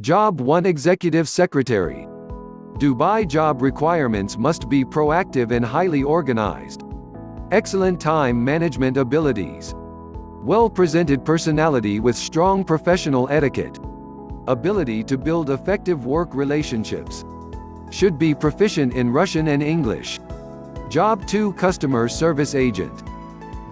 Job 1 Executive Secretary. Dubai job requirements must be proactive and highly organized. Excellent time management abilities. Well-presented personality with strong professional etiquette. Ability to build effective work relationships. Should be proficient in Russian and English. Job 2 Customer Service Agent.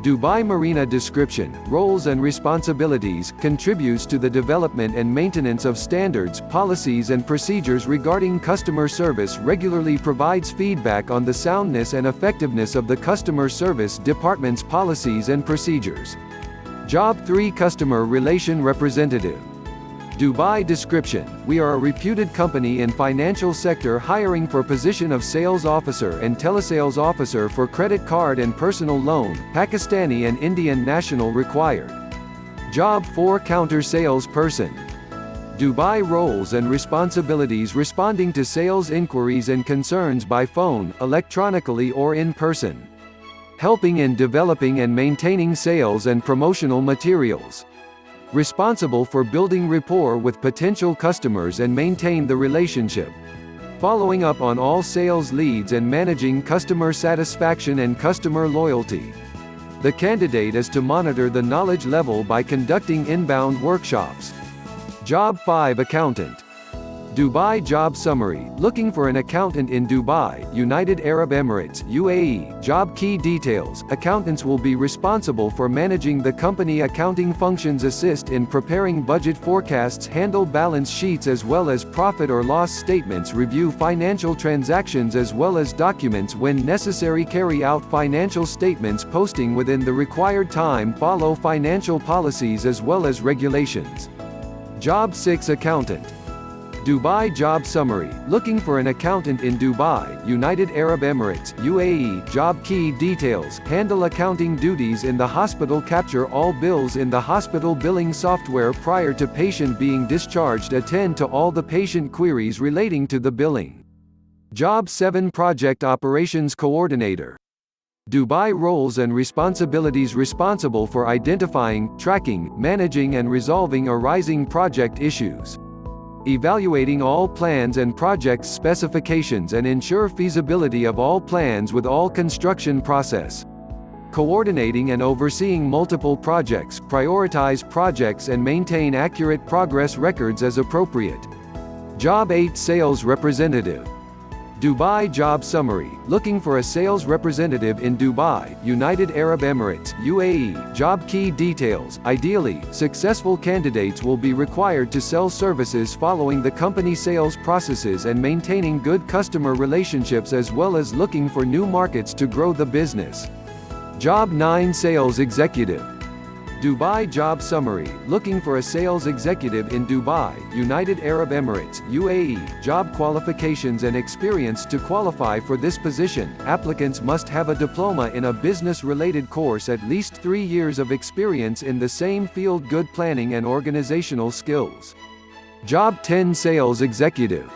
Dubai Marina description, roles and responsibilities, contributes to the development and maintenance of standards, policies and procedures regarding customer service, regularly provides feedback on the soundness and effectiveness of the customer service department's policies and procedures. Job 3 Customer Relation Representative. Dubai description, we are a reputed company in financial sector hiring for position of sales officer and telesales officer for credit card and personal loan, Pakistani and Indian national required. Job 4 Counter sales person. Dubai roles and responsibilities responding to sales inquiries and concerns by phone, electronically or in person. Helping in developing and maintaining sales and promotional materials. Responsible for building rapport with potential customers and maintain the relationship. Following up on all sales leads and managing customer satisfaction and customer loyalty. The candidate is to monitor the knowledge level by conducting inbound workshops. Job 5 Accountant. Dubai job summary, looking for an accountant in Dubai, United Arab Emirates, UAE. Job key details, accountants will be responsible for managing the company accounting functions, assist in preparing budget forecasts, handle balance sheets as well as profit or loss statements, review financial transactions as well as documents when necessary, carry out financial statements posting within the required time, follow financial policies as well as regulations. Job 6 Accountant. Dubai job summary, looking for an accountant in Dubai, United Arab Emirates, UAE. Job key details, handle accounting duties in the hospital, capture all bills in the hospital billing software prior to patient being discharged, attend to all the patient queries relating to the billing. Job 7 Project Operations Coordinator. Dubai roles and responsibilities responsible for identifying, tracking, managing and resolving arising project issues. Evaluating all plans and project specifications and ensure feasibility of all plans with all construction process. Coordinating and overseeing multiple projects, prioritize projects and maintain accurate progress records as appropriate. Job 8 Sales Representative. Dubai job summary, looking for a sales representative in Dubai, United Arab Emirates, UAE. Job key details, ideally, successful candidates will be required to sell services following the company sales processes and maintaining good customer relationships as well as looking for new markets to grow the business. Job 9 Sales Executive. Dubai job summary, looking for a sales executive in Dubai, United Arab Emirates, UAE. Job qualifications and experience. To qualify for this position, applicants must have a diploma in a business-related course, at least 3 years of experience in the same field, good planning and organizational skills. Job 10 Sales Executive.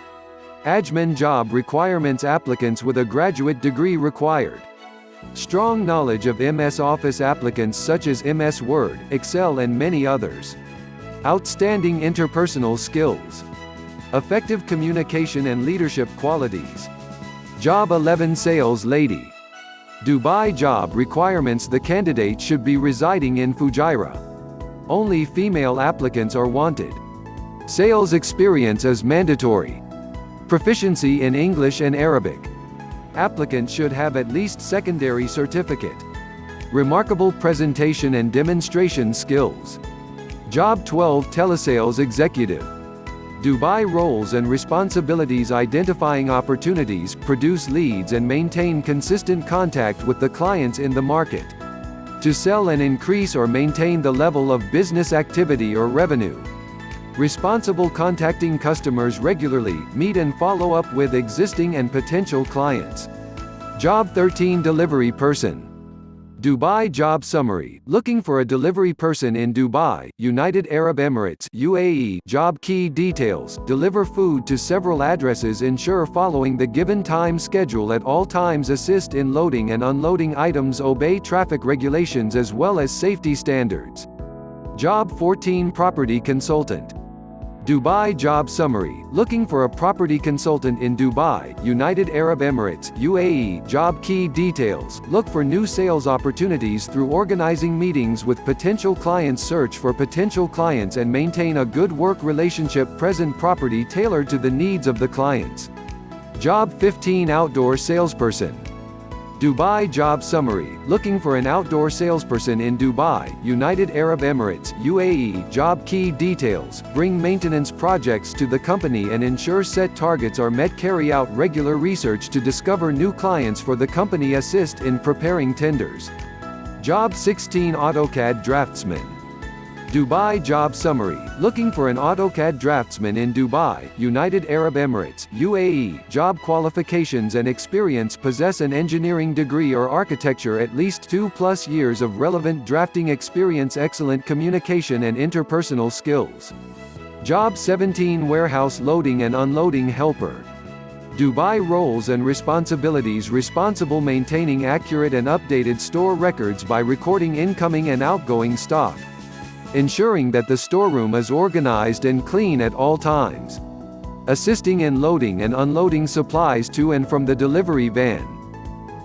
Admin job requirements, applicants with a graduate degree required. Strong knowledge of MS Office, applicants such as MS Word, Excel and many others. Outstanding interpersonal skills. Effective communication and leadership qualities. Job 11 Sales Lady. Dubai job requirements, the candidate should be residing in Fujairah. Only female applicants are wanted. Sales experience is mandatory. Proficiency in English and Arabic. Applicant should have at least secondary certificate. Remarkable presentation and demonstration skills. Job 12 Telesales Executive. Dubai roles and responsibilities, identifying opportunities, produce leads and maintain consistent contact with the clients in the market. To sell and increase or maintain the level of business activity or revenue. Responsible contacting customers regularly, meet and follow up with existing and potential clients. Job 13 Delivery Person. Dubai job summary, looking for a delivery person in Dubai, United Arab Emirates, UAE. Job key details, deliver food to several addresses, ensure following the given time schedule at all times, assist in loading and unloading items, obey traffic regulations as well as safety standards. Job 14 Property Consultant. Dubai job summary. Looking for a property consultant in Dubai, United Arab Emirates, UAE. Job key details. Look for new sales opportunities through organizing meetings with potential clients. Search for potential clients and maintain a good work relationship. Present property tailored to the needs of the clients. Job 15 outdoor salesperson. Dubai job summary. Looking for an outdoor salesperson in Dubai, United Arab Emirates, UAE. Job key details. Bring maintenance projects to the company and ensure set targets are met. Carry out regular research to discover new clients for the company. Assist in preparing tenders. Job 16 AutoCAD draftsman. Dubai job summary. Looking for an AutoCAD draftsman in Dubai, United Arab Emirates, UAE. Job qualifications and experience. Possess an engineering degree or architecture, at least 2+ years of relevant drafting experience, excellent communication and interpersonal skills. Job 17 warehouse loading and unloading helper. Dubai roles and responsibilities. Responsible maintaining accurate and updated store records by recording incoming and outgoing stock. Ensuring that the storeroom is organized and clean at all times. Assisting in loading and unloading supplies to and from the delivery van.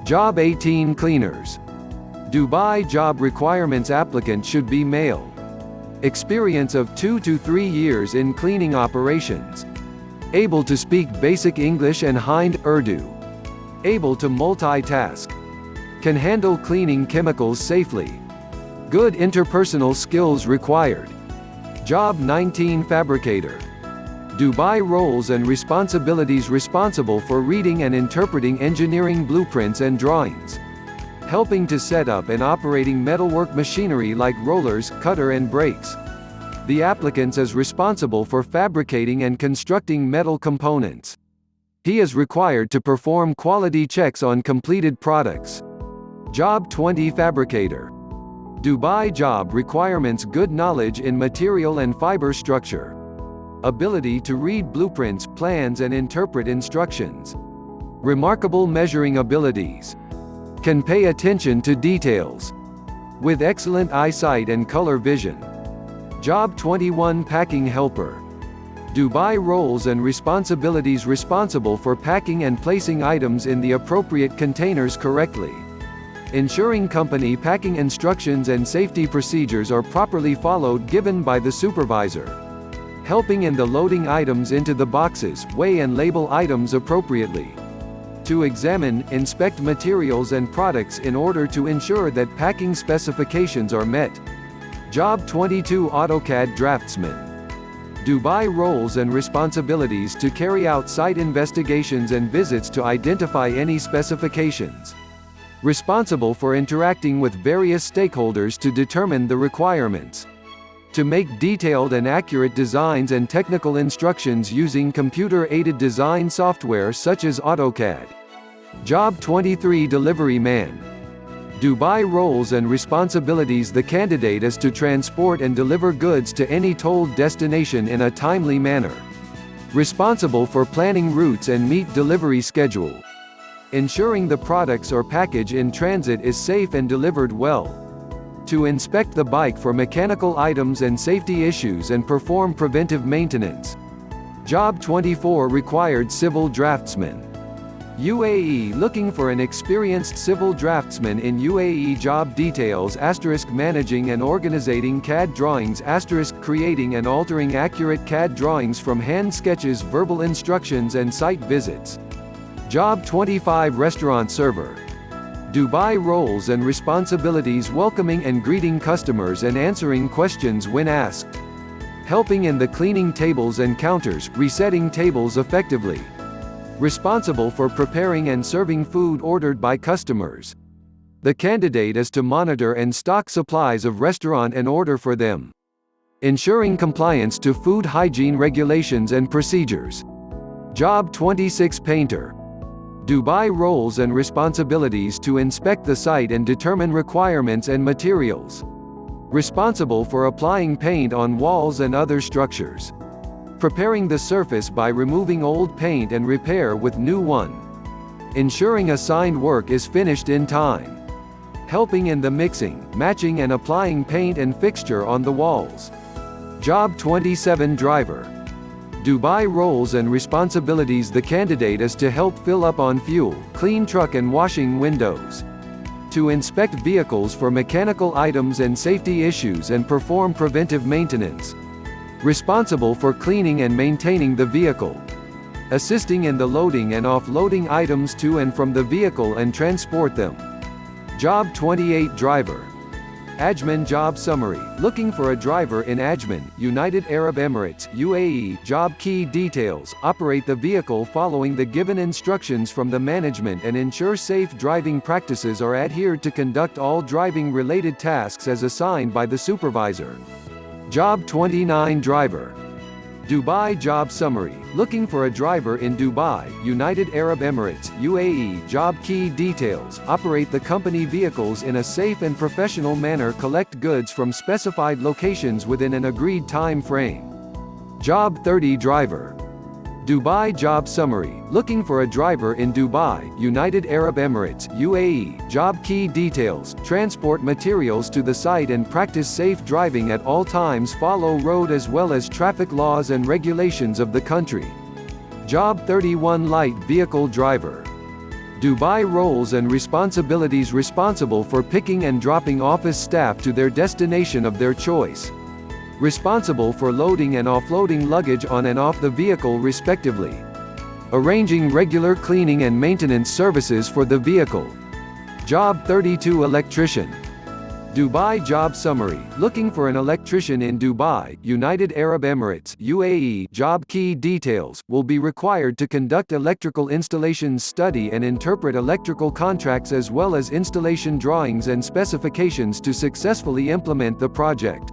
Job 18 cleaners. Dubai job requirements. Applicant should be male. Experience of 2 to 3 years in cleaning operations. Able to speak basic English and Hind Urdu. Able to multitask. Can handle cleaning chemicals safely. Good interpersonal skills required. Job 19 fabricator. Dubai roles and responsibilities. Responsible for reading and interpreting engineering blueprints and drawings. Helping to set up and operating metalwork machinery like rollers, cutter and brakes. The applicant is responsible for fabricating and constructing metal components. He is required to perform quality checks on completed products. Job 20 fabricator. Dubai job requirements. Good knowledge in material and fiber structure. Ability to read blueprints, plans and interpret instructions. Remarkable measuring abilities. Can pay attention to details. With excellent eyesight and color vision. Job 21 packing helper. Dubai roles and responsibilities. Responsible for packing and placing items in the appropriate containers correctly. Ensuring company packing instructions and safety procedures are properly followed given by the supervisor. Helping in the loading items into the boxes, weigh and label items appropriately. To examine, inspect materials and products in order to ensure that packing specifications are met. Job 22 AutoCAD draftsman. Dubai roles and responsibilities. To carry out site investigations and visits to identify any specifications. Responsible for interacting with various stakeholders to determine the requirements. To make detailed and accurate designs and technical instructions using computer-aided design software such as AutoCAD. Job 23 delivery man. Dubai roles and responsibilities. The candidate is to transport and deliver goods to any told destination in a timely manner. Responsible for planning routes and meet delivery schedule. Ensuring the products or package in transit is safe and delivered well. To inspect the bike for mechanical items and safety issues and perform preventive maintenance. Job 24 required civil draftsman. UAE looking for an experienced civil draftsman in UAE. Job details * managing and organizing CAD drawings * creating and altering accurate CAD drawings from hand sketches, verbal instructions and site visits. Job 25 restaurant server. Dubai roles and responsibilities. Welcoming and greeting customers and answering questions when asked. Helping in the cleaning tables and counters, resetting tables effectively. Responsible for preparing and serving food ordered by customers. The candidate is to monitor and stock supplies of restaurant and order for them. Ensuring compliance to food hygiene regulations and procedures. Job 26 painter. Dubai roles and responsibilities. To inspect the site and determine requirements and materials. Responsible for applying paint on walls and other structures. Preparing the surface by removing old paint and repair with new one. Ensuring assigned work is finished in time. Helping in the mixing, matching and applying paint and fixture on the walls. Job 27 driver. Dubai roles and responsibilities. The candidate is to help fill up on fuel, clean truck and washing windows, to inspect vehicles for mechanical items and safety issues and perform preventive maintenance. Responsible for cleaning and maintaining the vehicle, assisting in the loading and offloading items to and from the vehicle and transport them. Job 28 Driver. Ajman Job Summary. Looking for a driver in Ajman, United Arab Emirates, UAE. Job key details. Operate the vehicle following the given instructions from the management and ensure safe driving practices are adhered to. Conduct all driving-related tasks as assigned by the supervisor. Job 29 Driver. Dubai Job Summary. Looking for a driver in Dubai, United Arab Emirates, UAE. Job key details. Operate the company vehicles in a safe and professional manner. Collect goods from specified locations within an agreed time frame. Job 30 Driver. Dubai Job Summary. Looking for a driver in Dubai, United Arab Emirates, UAE. Job key details. Transport materials to the site and practice safe driving at all times. Follow road as well as traffic laws and regulations of the country. Job 31 Light Vehicle Driver. Dubai roles and responsibilities. Responsible for picking and dropping office staff to their destination of their choice. Responsible for loading and offloading luggage on and off the vehicle respectively. Arranging regular cleaning and maintenance services for the vehicle. Job 32 Electrician. Dubai Job Summary. Looking for an electrician in Dubai, United Arab Emirates, UAE. Job key details. Will be required to conduct electrical installations, study and interpret electrical contracts as well as installation drawings and specifications to successfully implement the project.